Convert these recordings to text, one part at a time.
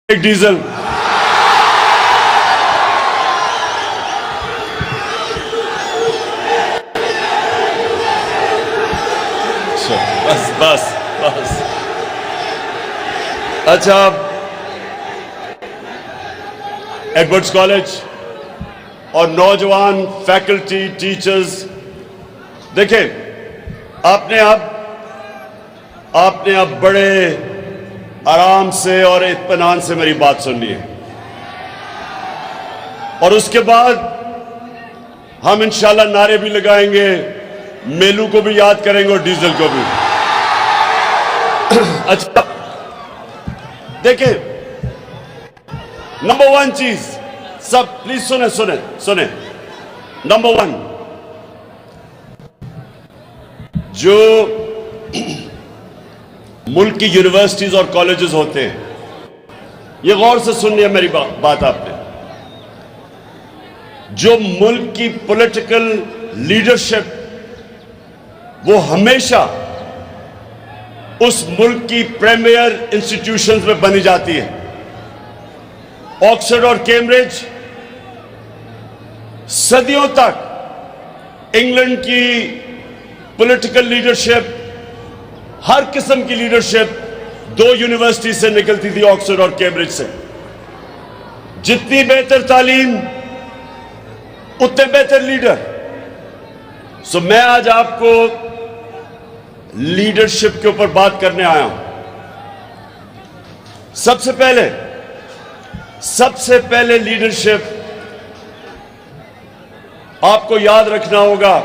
Diesel बस बस बस। अच्छा, एडवर्ड्स कॉलेज और नौजवान फैकल्टी टीचर्स, देखिए आपने अब बड़े आराम से और इत्मीनान से मेरी बात सुननी है और उसके बाद हम इंशाल्लाह नारे भी लगाएंगे, मेलू को भी याद करेंगे और डीजल को भी। अच्छा देखिए, नंबर वन चीज, सब प्लीज सुने सुने सुने। नंबर वन, जो मुल्क की यूनिवर्सिटीज और कॉलेजेस होते हैं, ये गौर से सुननी है मेरी बात आपने। जो मुल्क की पॉलिटिकल लीडरशिप वो हमेशा उस मुल्क की प्रीमियर इंस्टीट्यूशंस में बनी जाती है। ऑक्सफोर्ड और कैम्ब्रिज सदियों तक इंग्लैंड की पॉलिटिकल लीडरशिप, हर किस्म की लीडरशिप दो यूनिवर्सिटी से निकलती थी, ऑक्सफोर्ड और कैम्ब्रिज से। जितनी बेहतर तालीम उतने बेहतर लीडर। सो मैं आज आपको लीडरशिप के ऊपर बात करने आया हूं। सबसे पहले लीडरशिप आपको याद रखना होगा,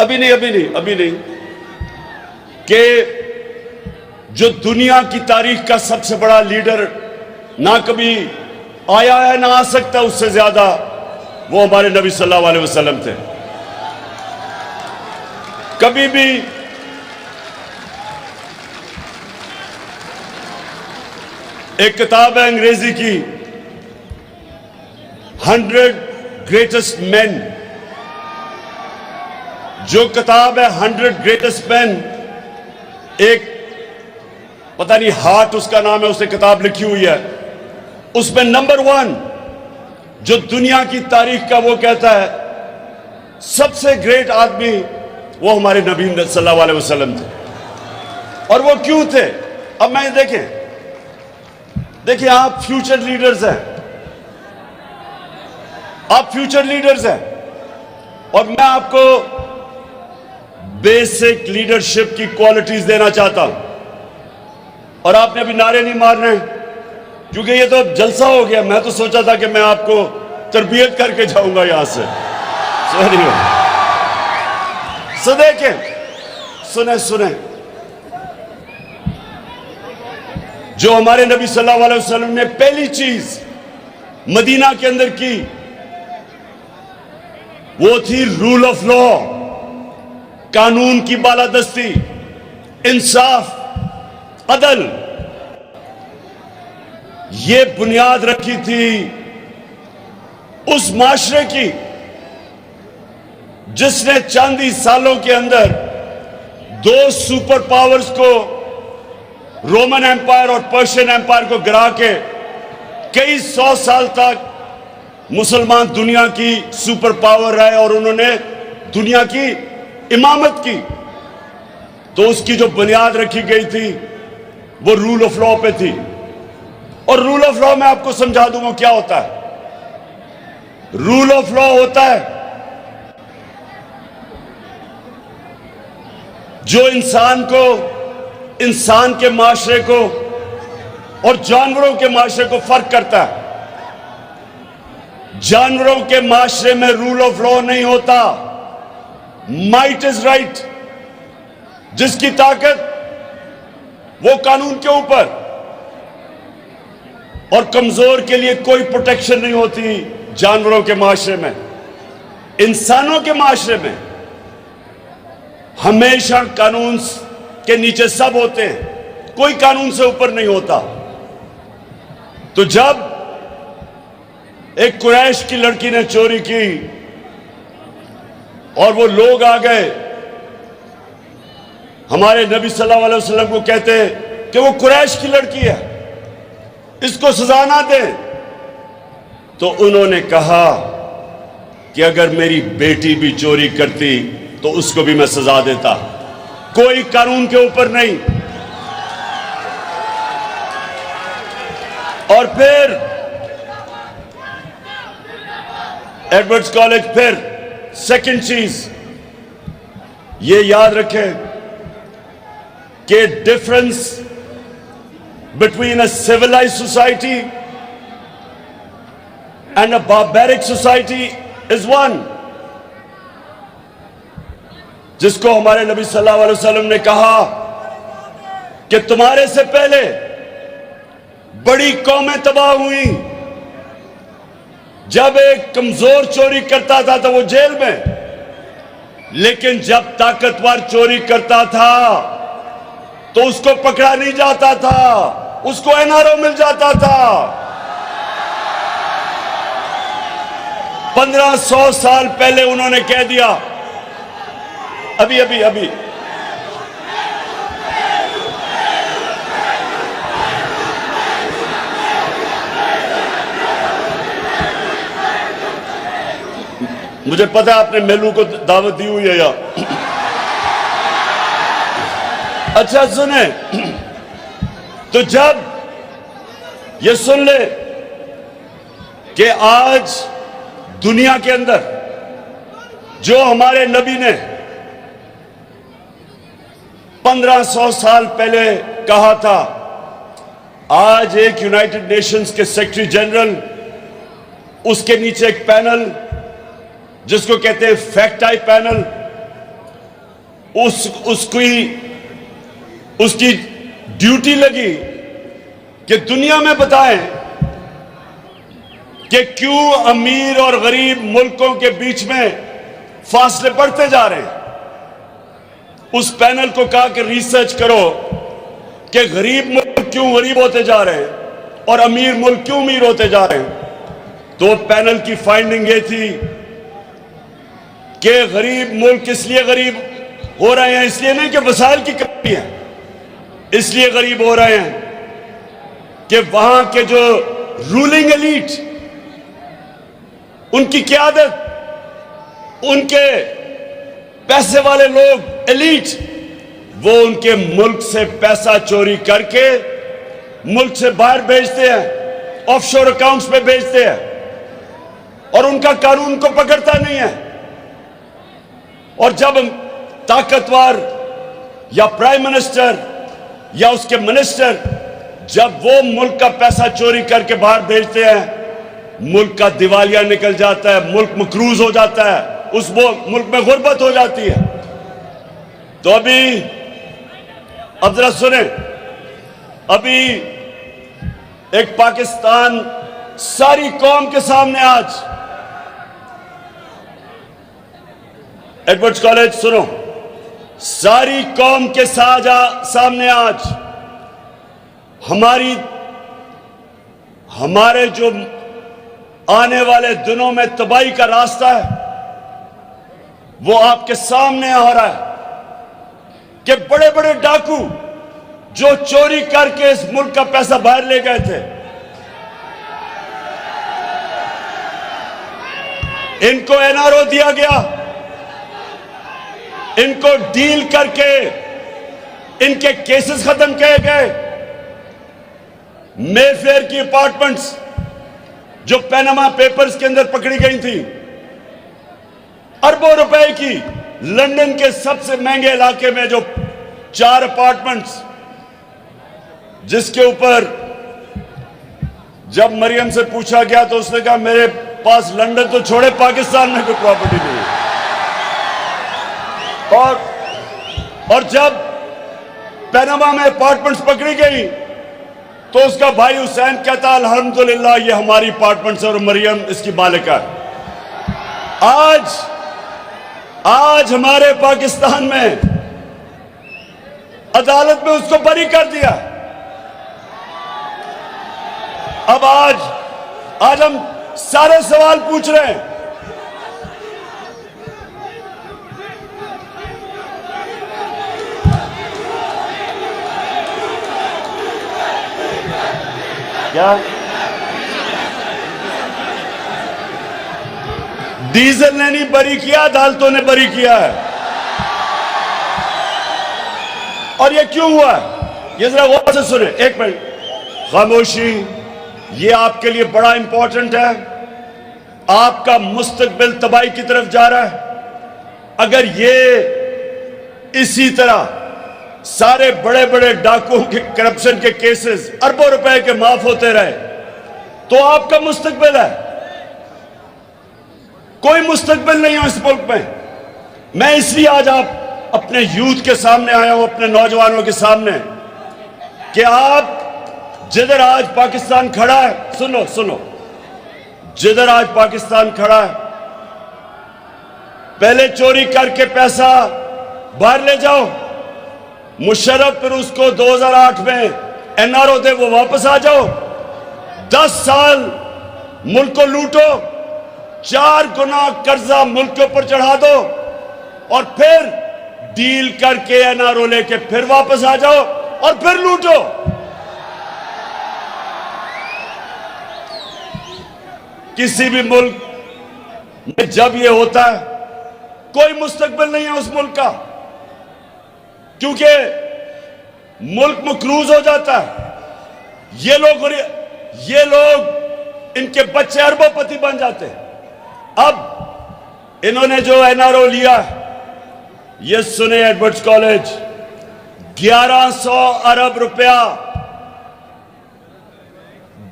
अभी नहीं, कि जो दुनिया की तारीख का सबसे बड़ा लीडर ना कभी आया है ना आ सकता उससे ज्यादा, वो हमारे नबी सल्लल्लाहु अलैहि वसल्लम थे। कभी भी एक किताब है अंग्रेजी की, 100 ग्रेटेस्ट मैन। जो किताब है 100 ग्रेटेस्ट मैन, एक पता नहीं हार्ट उसका नाम है, उसने किताब लिखी हुई है। उसमें नंबर 1 जो दुनिया की तारीख का वो कहता है सबसे ग्रेट आदमी, वो हमारे नबी सल्लल्लाहु अलैहि वसल्लम थे। और वो क्यों थे? अब मैं देखिए आप फ्यूचर लीडर्स हैं, और मैं आपको बेसिक लीडरशिप की क्वालिटीज देना चाहता हूं। और आपने अभी नारे नहीं मारने, क्योंकि ये तो जलसा हो गया। मैं तो सोचा था कि मैं आपको तरबियत करके जाऊंगा यहां से। सॉरी। सो देखें, सुने जो हमारे नबी सल्लल्लाहु अलैहि वसल्लम ने पहली चीज मदीना के अंदर की, वो थी रूल ऑफ लॉ, कानून की बालादस्ती, इंसाफ, अदल। ये बुनियाद रखी थी उस माशरे की जिसने चंद ही सालों के अंदर दो सुपर पावर्स को, रोमन एम्पायर और पर्शियन एम्पायर को गिरा के कई 100 साल तक मुसलमान दुनिया की सुपर पावर रहे और उन्होंने दुनिया की इमामत की। तो उसकी जो बुनियाद रखी गई थी वो रूल ऑफ लॉ पे थी। और रूल ऑफ लॉ मैं आपको समझा दूं वो क्या होता है। रूल ऑफ लॉ होता है जो इंसान के माशरे को और जानवरों के माशरे को फर्क करता है। जानवरों के माशरे में रूल ऑफ लॉ नहीं होता। माइट इज राइट, जिसकी ताकत वो कानून के ऊपर, और कमजोर के लिए कोई प्रोटेक्शन नहीं होती। जानवरों के माशरे में, इंसानों के माशरे में हमेशा कानून के नीचे सब होते हैं, कोई कानून से ऊपर नहीं होता। तो जब एक कुरैश की लड़की ने चोरी की और वो लोग आ गए हमारे नबी सल्लल्लाहु अलैहि वसल्लम को कहते हैं कि वो कुरैश की लड़की है, इसको सजा ना दें। तो उन्होंने कहा कि अगर मेरी बेटी भी चोरी करती तो उसको भी मैं सजा देता, कोई कानून के ऊपर नहीं। और फिर एडवर्ड्स कॉलेज, फिर सेकंड चीज ये याद रखें कि difference between a civilised society and a barbaric society is one, जिसको हमारे नबी सल्लल्लाहु अलैहि वसल्लम ने कहा कि तुम्हारे से पहले बड़ी कौमें तबाह हुई। जब एक कमजोर चोरी करता था तो वो जेल में, लेकिन जब ताकतवर चोरी करता था तो उसको पकड़ा नहीं जाता था, उसको एनआरओ मिल जाता था। 1500 साल पहले उन्होंने कह दिया, अभी अभी अभी मुझे पता है आपने मेलू को दावत दी हुई है या अच्छा सुने, तो जब ये सुन ले कि आज दुनिया के अंदर जो हमारे नबी ने 1500 साल पहले कहा था, आज एक यूनाइटेड नेशंस के सेक्रेटरी जनरल, उसके नीचे एक पैनल जिसको कहते हैं फैक्ट टाइप पैनल, उसकी ड्यूटी लगी कि दुनिया में बताएं कि क्यों अमीर और गरीब मुल्कों के बीच में फासले बढ़ते जा रहे हैं। उस पैनल को कहा कि रिसर्च करो कि गरीब मुल्क क्यों गरीब होते जा रहे हैं और अमीर मुल्क क्यों अमीर होते जा रहे हैं। तो पैनल की फाइंडिंग ये थी कि गरीब मुल्क इसलिए गरीब हो रहे हैं, इसलिए नहीं कि वसाइल की कमी है, इसलिए गरीब हो रहे हैं कि वहां के जो रूलिंग एलीट, उनकी क़यादत, उनके पैसे वाले लोग एलीट, वो उनके मुल्क से पैसा चोरी करके मुल्क से बाहर भेजते हैं, ऑफशोर अकाउंट्स में भेजते हैं, और उनका कानून को पकड़ता नहीं है। और जब ताकतवर या प्राइम मिनिस्टर या उसके मिनिस्टर जब वो मुल्क का पैसा चोरी करके बाहर भेजते हैं, मुल्क का दिवालिया निकल जाता है, मुल्क मकरूज हो जाता है, उस मुल्क में गुर्बत हो जाती है। तो अभी अब जरा सुने, अभी एक पाकिस्तान सारी कौम के सामने आज, एडवर्ड्स कॉलेज सुनो, सारी कौम के सामने आज हमारे जो आने वाले दिनों में तबाही का रास्ता है वो आपके सामने आ रहा है कि बड़े बड़े डाकू जो चोरी करके इस मुल्क का पैसा बाहर ले गए थे, इनको एनआरओ दिया गया, इनको डील करके इनके केसेस खत्म किए गए। मेफेयर की अपार्टमेंट्स जो पैनामा पेपर्स के अंदर पकड़ी गई थी, अरबों रुपए की, लंदन के सबसे महंगे इलाके में जो 4 अपार्टमेंट्स, जिसके ऊपर जब मरियम से पूछा गया तो उसने कहा मेरे पास लंदन तो छोड़े पाकिस्तान में कोई प्रॉपर्टी नहीं है। और जब पैनामा में अपार्टमेंट्स पकड़ी गई तो उसका भाई हुसैन कहता अल्हम्दुलिल्लाह ये हमारी अपार्टमेंट्स और मरियम इसकी मालिका है। आज हमारे पाकिस्तान में अदालत में उसको बरी कर दिया। अब आज हम सारे सवाल पूछ रहे हैं, क्या डीजल ने नहीं बरी किया, अदालतों ने बरी किया है। और ये क्यों हुआ है, ये जरा गौर से सुने। एक मिनट खामोशी, ये आपके लिए बड़ा इंपॉर्टेंट है। आपका मुस्तकबिल तबाही की तरफ जा रहा है। अगर ये इसी तरह सारे बड़े बड़े डाकुओं के करप्शन के केसेस अरबों रुपए के माफ होते रहे तो आपका मुस्तकबिल है। कोई मुस्तकबिल नहीं है इस मुल्क में। मैं इसलिए आज आप अपने यूथ के सामने आया हूं, अपने नौजवानों के सामने, कि आप जिधर आज पाकिस्तान खड़ा है, सुनो सुनो, जिधर आज पाकिस्तान खड़ा है, पहले चोरी करके पैसा बाहर ले जाओ, मुशर्रफ फिर उसको 2008 में एनआरओ दे, वो वापस आ जाओ। 10 साल मुल्क को लूटो, 4 गुना कर्जा मुल्क के ऊपर चढ़ा दो और फिर डील करके एनआरओ लेके फिर वापस आ जाओ और फिर लूटो। किसी भी मुल्क में जब यह होता है, कोई मुस्तकबिल नहीं है उस मुल्क का, क्योंकि मुल्क मकरूज हो जाता है। ये लोग इनके बच्चे अरबोपति बन जाते हैं। अब इन्होंने जो एनआरओ लिया, ये सुने एडवर्ड्स कॉलेज, 1100 अरब रुपया,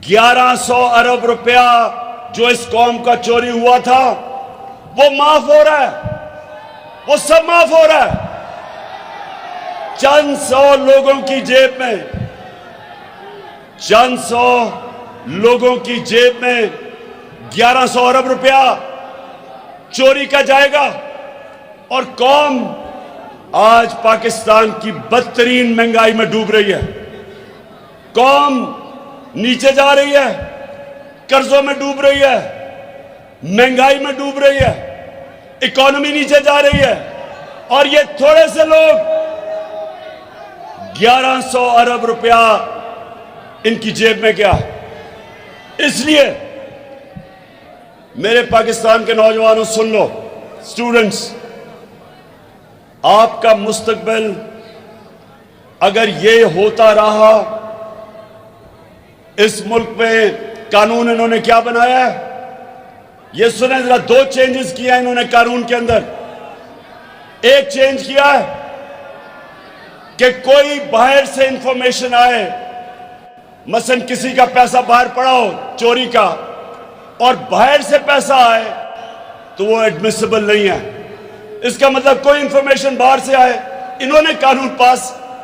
1100 अरब रुपया जो इस कौम का चोरी हुआ था, वो माफ हो रहा है, वो सब माफ हो रहा है। चंद सौ लोगों की जेब में, चंद सौ लोगों की जेब में 1100 अरब रुपया चोरी का जाएगा और कौम आज पाकिस्तान की बदतरीन महंगाई में डूब रही है। कौम नीचे जा रही है, कर्जों में डूब रही है, महंगाई में डूब रही है, इकोनॉमी नीचे जा रही है। और ये थोड़े से लोग 1100 अरब रुपया इनकी जेब में क्या। इसलिए मेरे पाकिस्तान के नौजवानों सुन लो, स्टूडेंट्स, आपका मुस्तकबिल अगर ये होता रहा, इस मुल्क में कानून इन्होंने क्या बनाया है, ये सुने जरा। 2 चेंजेस किया इन्होंने कानून के अंदर। एक चेंज किया है कि कोई बाहर से इंफॉर्मेशन आए, मसलन किसी का पैसा बाहर पड़ा हो चोरी का, और बाहर से पैसा आए तो वो एडमिसिबल नहीं है। इसका मतलब कोई इंफॉर्मेशन बाहर से आए, इन्होंने कानून पास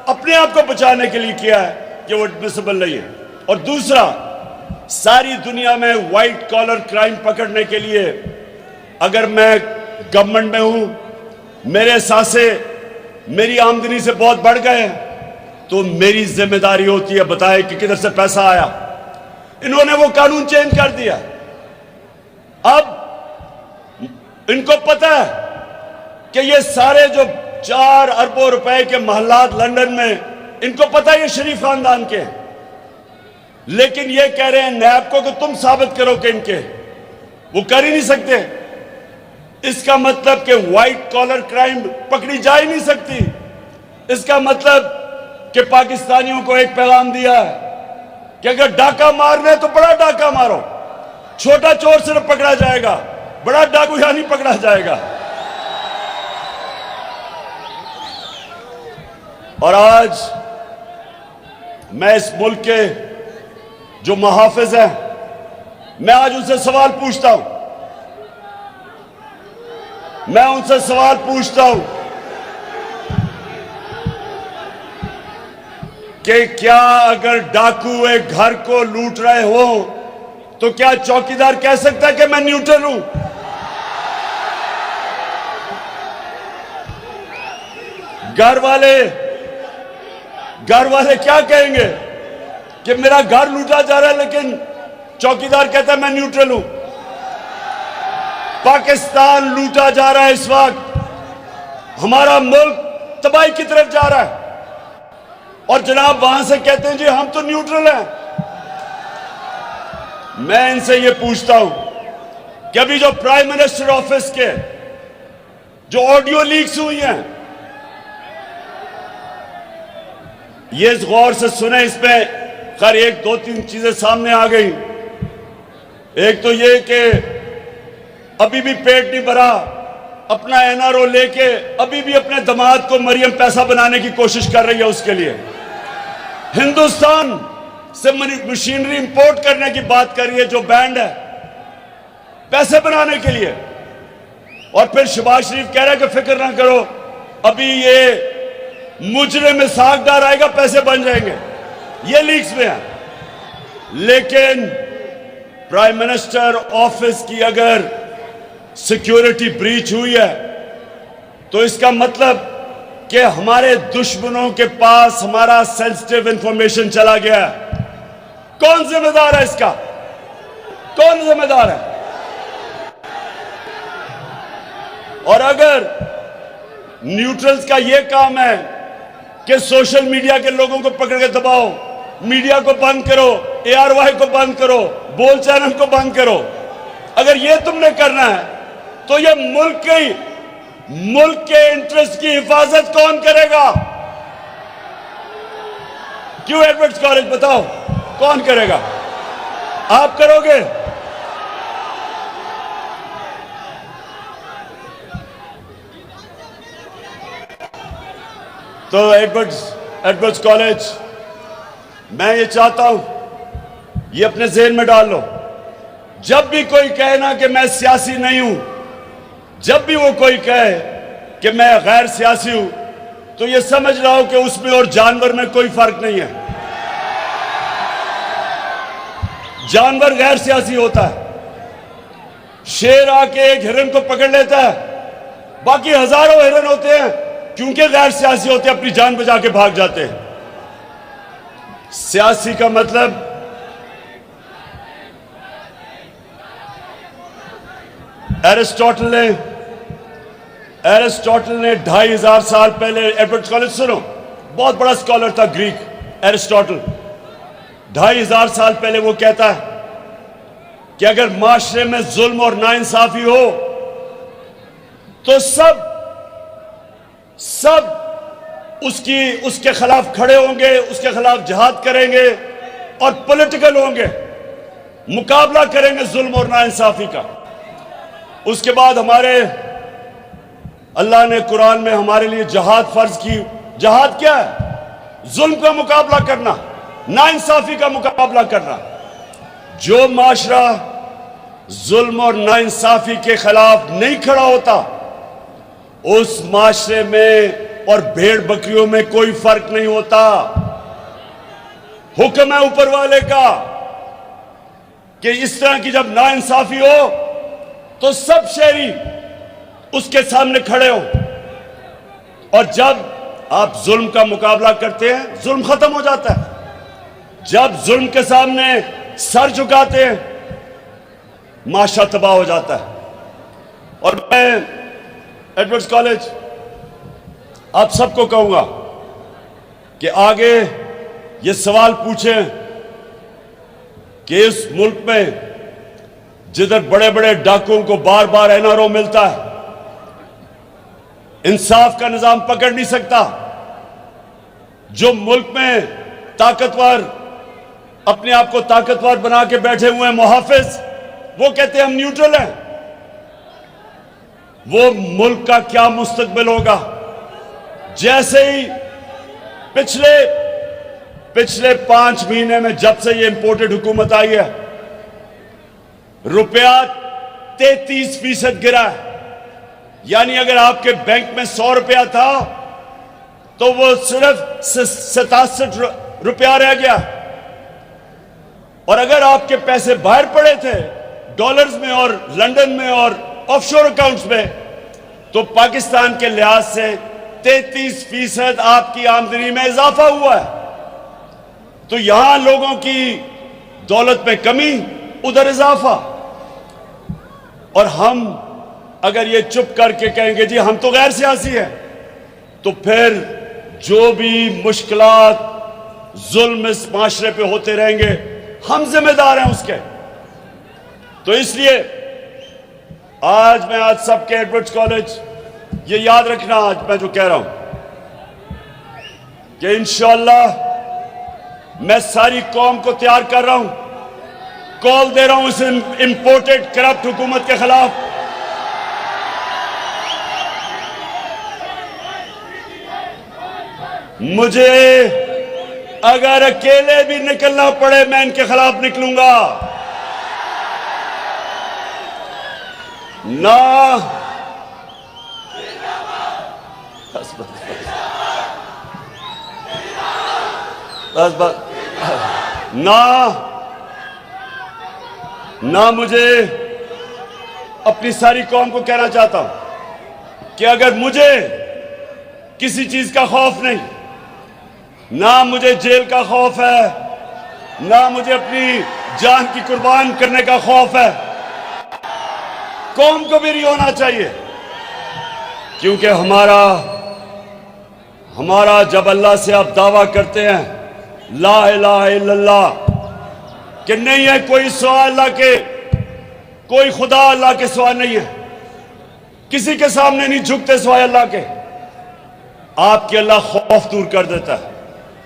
अपने आप को बचाने के लिए किया है कि वो एडमिसिबल नहीं है। और दूसरा, सारी दुनिया में व्हाइट कॉलर क्राइम पकड़ने के लिए अगर मैं गवर्नमेंट में हूं, मेरे सासे मेरी आमदनी से बहुत बढ़ गए, तो मेरी जिम्मेदारी होती है बताए कि किधर से पैसा आया। इन्होंने वो कानून चेंज कर दिया। अब इनको पता है कि ये सारे जो 4 अरबों रुपए के महलात लंदन में, इनको पता है ये शरीफ खानदान के, लेकिन ये कह रहे हैं नैब को कि तुम साबित करो कि इनके, वो कर ही नहीं सकते। इसका मतलब कि व्हाइट कॉलर क्राइम पकड़ी जा ही नहीं सकती। इसका मतलब कि पाकिस्तानियों को एक पैगाम दिया है कि अगर डाका मारना है तो बड़ा डाका मारो, छोटा चोर सिर्फ पकड़ा जाएगा, बड़ा डाकू यहां नहीं पकड़ा जाएगा। और आज मैं इस मुल्क के जो मुहाफिज हैं, मैं आज उनसे सवाल पूछता हूं, मैं उनसे सवाल पूछता हूं कि क्या अगर डाकू एक घर को लूट रहे हो तो क्या चौकीदार कह सकता है कि मैं न्यूट्रल हूं? घर वाले क्या कहेंगे कि मेरा घर लूटा जा रहा है, लेकिन चौकीदार कहता है मैं न्यूट्रल हूं। पाकिस्तान लूटा जा रहा है इस वक्त, हमारा मुल्क तबाही की तरफ जा रहा है, और जनाब वहां से कहते हैं जी हम तो न्यूट्रल हैं। मैं इनसे ये पूछता हूं कि अभी जो प्राइम मिनिस्टर ऑफिस के जो ऑडियो लीक्स हुई हैं, ये गौर से सुने, इसमें खैर एक दो तीन चीजें सामने आ गई। एक तो ये कि अभी भी पेट नहीं भरा, अपना एनआरओ लेके अभी भी अपने दामाद को मरियम पैसा बनाने की कोशिश कर रही है। उसके लिए हिंदुस्तान से मशीनरी इंपोर्ट करने की बात कर रही है, जो बैंड है पैसे बनाने के लिए। और फिर शहबाज शरीफ कह रहा है कि फिक्र ना करो, अभी ये मुजरिम सागदार आएगा, पैसे बन जाएंगे। ये लीक्स में है। लेकिन प्राइम मिनिस्टर ऑफिस की अगर सिक्योरिटी ब्रीच हुई है तो इसका मतलब कि हमारे दुश्मनों के पास हमारा सेंसिटिव इंफॉर्मेशन चला गया है। कौन जिम्मेदार है इसका? कौन जिम्मेदार है? और अगर न्यूट्रल्स का यह काम है कि सोशल मीडिया के लोगों को पकड़ के दबाओ, मीडिया को बंद करो, ARY को बंद करो, बोल चैनल को बंद करो, अगर यह तुमने करना है तो यह मुल्क के इंटरेस्ट की हिफाजत कौन करेगा? क्यों एडवर्ड्स कॉलेज, बताओ कौन करेगा? आप करोगे? तो एडवर्ड्स कॉलेज, मैं ये चाहता हूं, ये अपने ज़हन में डाल लो, जब भी कोई कहे ना कि मैं सियासी नहीं हूं, जब भी वो कोई कहे कि मैं गैर सियासी हूं, तो ये समझ रहा हो कि उसमें और जानवर में कोई फर्क नहीं है। जानवर गैर सियासी होता है। शेर आके एक हिरन को पकड़ लेता है, बाकी हजारों हिरन होते हैं, क्योंकि गैर सियासी होते हैं, अपनी जान बचा के भाग जाते हैं। सियासी का मतलब एरिस्टोटल ने 2500 साल पहले, एडवर्ड्स कॉलेज सुनो, बहुत बड़ा स्कॉलर था ग्रीक, एरिस्टोटल। 2500 साल पहले वो कहता है कि अगर माशरे में जुल्म और नाइंसाफी हो तो सब उसके खिलाफ खड़े होंगे, उसके खिलाफ जिहाद करेंगे और पॉलिटिकल होंगे, मुकाबला करेंगे जुल्म और नाइंसाफी का। उसके बाद हमारे अल्लाह ने कुरान में हमारे लिए जिहाद फर्ज की। जिहाद क्या है? जुल्म का मुकाबला करना, नाइंसाफी का मुकाबला करना। जो माशरा जुल्म और नाइंसाफी के खिलाफ नहीं खड़ा होता, उस माशरे में और भेड़ बकरियों में कोई फर्क नहीं होता। हुक्म है ऊपर वाले का कि इस तरह की जब नाइंसाफी हो तो सब शहरी उसके सामने खड़े हो, और जब आप जुल्म का मुकाबला करते हैं, जुल्म खत्म हो जाता है। जब जुल्म के सामने सर झुकाते हैं, माशरा तबाह हो जाता है। और मैं एडवर्ड्स कॉलेज आप सबको कहूंगा कि आगे ये सवाल पूछें कि इस मुल्क में जिधर बड़े बड़े डाकुओं को बार बार एनआरओ मिलता है, इंसाफ का निजाम पकड़ नहीं सकता, जो मुल्क में ताकतवर अपने आप को ताकतवर बना के बैठे हुए हैं मुहाफिज, वो कहते हैं हम न्यूट्रल हैं, वो मुल्क का क्या मुस्तकबिल होगा? जैसे ही पिछले 5 महीने में जब से ये इंपोर्टेड हुकूमत आई है, रुपया 33% गिरा है। यानी अगर आपके बैंक में 100 रुपया था तो वो सिर्फ 67 रुपया रह गया। और अगर आपके पैसे बाहर पड़े थे डॉलर्स में और लंदन में और ऑफशोर अकाउंट्स में, तो पाकिस्तान के लिहाज से 33% आपकी आमदनी में इजाफा हुआ है। तो यहां लोगों की दौलत में कमी, उधर इजाफा। और हम अगर ये चुप करके कहेंगे जी हम तो गैर सियासी है, तो फिर जो भी मुश्किलात जुल्म इस माशरे पे होते रहेंगे, हम जिम्मेदार हैं उसके। तो इसलिए आज सबके एडवर्ड्स कॉलेज ये याद रखना, आज मैं जो कह रहा हूं कि इंशाअल्लाह मैं सारी कौम को तैयार कर रहा हूं, कॉल दे रहा हूं इस इंपोर्टेड करप्ट हुकूमत के खिलाफ। मुझे अगर अकेले भी निकलना पड़े मैं इनके खिलाफ निकलूंगा। ना बस ना मुझे अपनी सारी कौम को कहना चाहता हूं कि अगर मुझे किसी चीज का खौफ नहीं, ना मुझे जेल का खौफ है, ना मुझे अपनी जान की कुर्बान करने का खौफ है, कौम को भी नहीं होना चाहिए। क्योंकि हमारा जब अल्लाह से आप दावा करते हैं ला इलाहा इल्लल्लाह कि नहीं है कोई सिवा अल्लाह के, कोई खुदा अल्लाह के सिवा नहीं है, किसी के सामने नहीं झुकते सिवाय अल्लाह के, आपके अल्लाह खौफ दूर कर देता है।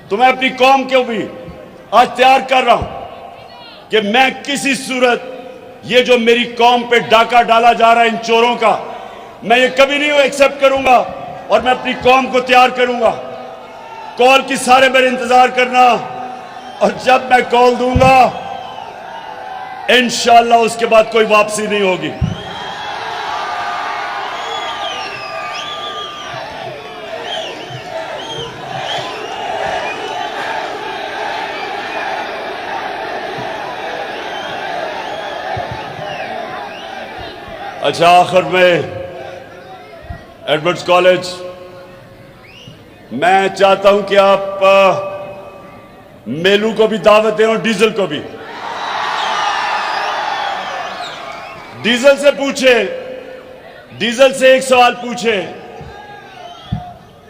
तो मैं अपनी कौम को भी आज तैयार कर रहा हूं कि मैं किसी सूरत ये जो मेरी कौम पे डाका डाला जा रहा है इन चोरों का, मैं ये कभी नहीं एक्सेप्ट करूंगा और मैं अपनी कौम को तैयार करूंगा। कॉल की सारे मेरे इंतजार करना, और जब मैं कॉल दूंगा इंशाअल्लाह उसके बाद कोई वापसी नहीं होगी। अच्छा, आखिर में एडवर्ड्स कॉलेज, मैं चाहता हूं कि आप मेलू को भी दावत दें और डीजल को भी। डीजल से पूछे, डीजल से एक सवाल पूछे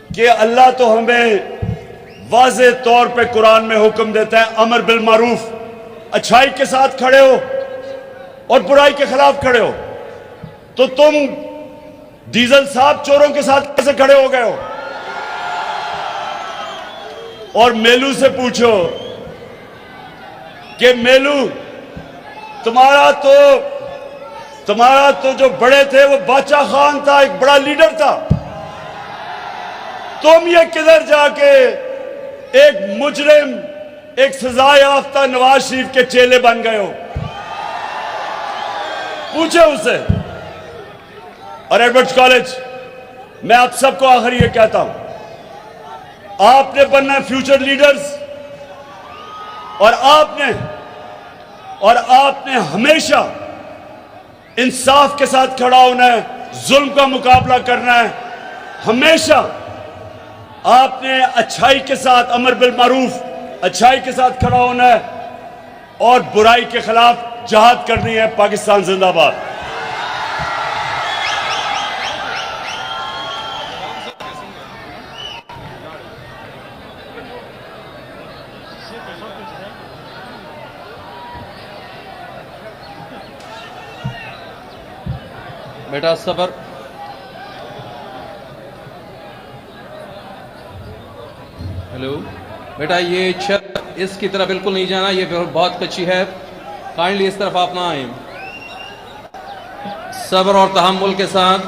कि अल्लाह तो हमें वाज़े तौर पे कुरान में हुक्म देता है अमर बिल मारूफ, अच्छाई के साथ खड़े हो और बुराई के खिलाफ खड़े हो, तो तुम डीजल साहब चोरों के साथ कैसे खड़े हो गए हो? और मेलू से पूछो कि मेलू तुम्हारा तो जो बड़े थे वो बादशाह खान था, एक बड़ा लीडर था, तुम ये किधर जाके एक मुजरिम, एक सजा याफ्ता नवाज शरीफ के चेले बन गए हो? पूछे उसे। और एडवर्ड्स कॉलेज, मैं आप सबको आखिर ये कहता हूं, आपने बनना है फ्यूचर लीडर्स, और आपने हमेशा इंसाफ के साथ खड़ा होना है, जुल्म का मुकाबला करना है, हमेशा आपने अच्छाई के साथ, अमर बिल मारूफ, अच्छाई के साथ खड़ा होना है और बुराई के खिलाफ जहाद करनी है। पाकिस्तान जिंदाबाद। बेटा सबर, हेलो बेटा, ये छत इसकी तरफ बिल्कुल नहीं जाना, ये बहुत कच्ची है, काइंडली इस तरफ आप ना आए। सब्र और तहम्मुल के साथ